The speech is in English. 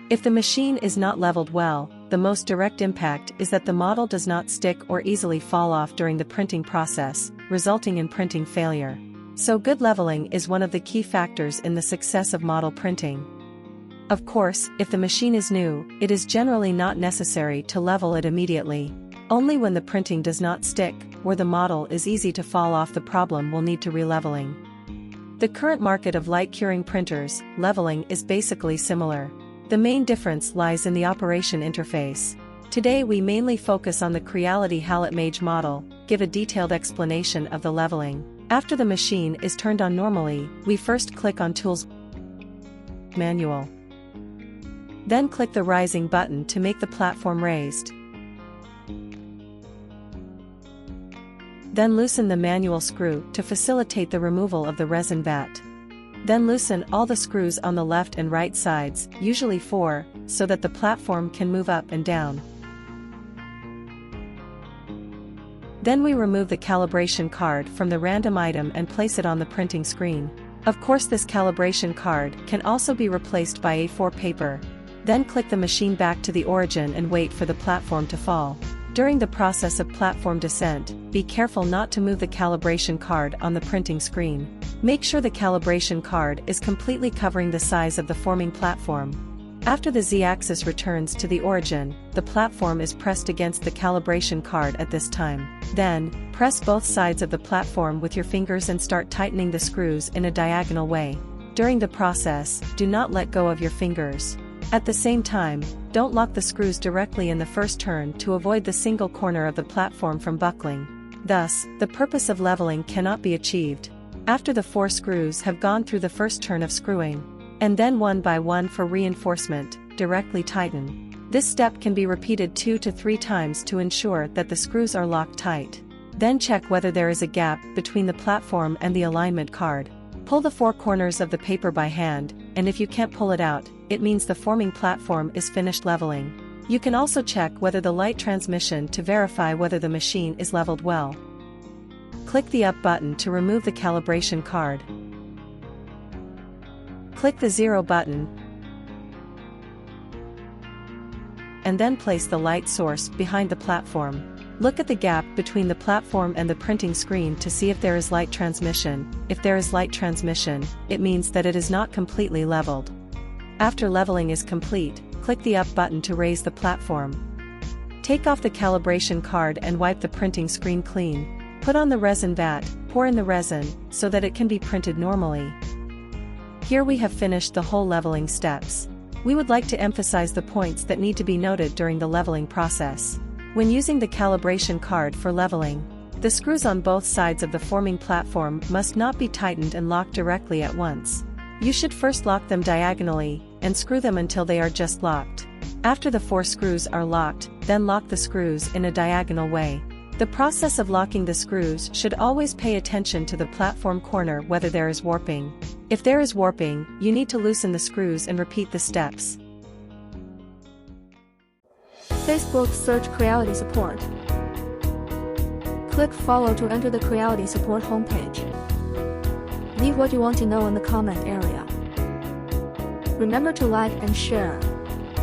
If the machine is not leveled well, the most direct impact is that the model does not stick or easily fall off during the printing process, resulting in printing failure. So good leveling is one of the key factors in the success of model printing. Of course, if the machine is new, it is generally not necessary to level it immediately. Only when the printing does not stick, or the model is easy to fall off, the problem will need to releveling. The current market of light curing printers, leveling is basically similar. The main difference lies in the operation interface. Today we mainly focus on the Creality HALOT MAGE model, give a detailed explanation of the leveling. After the machine is turned on normally, we first click on Tools, Manual. Then click the rising button to make the platform raised. Then loosen the manual screw to facilitate the removal of the resin vat. Then loosen all the screws on the left and right sides, usually 4, so that the platform can move up and down. Then we remove the calibration card from the random item and place it on the printing screen. Of course, this calibration card can also be replaced by A4 paper. Then click the machine back to the origin and wait for the platform to fall. During the process of platform descent, be careful not to move the calibration card on the printing screen. Make sure the calibration card is completely covering the size of the forming platform. After the Z-axis returns to the origin, the platform is pressed against the calibration card at this time. Then, press both sides of the platform with your fingers and start tightening the screws in a diagonal way. During the process, do not let go of your fingers. At the same time, don't lock the screws directly in the first turn to avoid the single corner of the platform from buckling. Thus, the purpose of leveling cannot be achieved. After the 4 screws have gone through the first turn of screwing, and then one by one for reinforcement, directly tighten. This step can be repeated 2 to 3 times to ensure that the screws are locked tight. Then check whether there is a gap between the platform and the alignment card. Pull the 4 corners of the paper by hand, and if you can't pull it out, it means the forming platform is finished leveling. You can also check whether the light transmission to verify whether the machine is leveled well. Click the Up button to remove the calibration card. Click the 0 button, and then place the light source behind the platform. Look at the gap between the platform and the printing screen to see if there is light transmission. If there is light transmission, it means that it is not completely leveled. After leveling is complete, click the Up button to raise the platform. Take off the calibration card and wipe the printing screen clean. Put on the resin vat, pour in the resin, so that it can be printed normally. Here we have finished the whole leveling steps. We would like to emphasize the points that need to be noted during the leveling process. When using the calibration card for leveling, the screws on both sides of the forming platform must not be tightened and locked directly at once. You should first lock them diagonally, and screw them until they are just locked. After the 4 screws are locked, then lock the screws in a diagonal way. The process of locking the screws should always pay attention to the platform corner whether there is warping. If there is warping, you need to loosen the screws and repeat the steps. Facebook search Creality Support. Click Follow to enter the Creality Support homepage. Leave what you want to know in the comment area. Remember to like and share.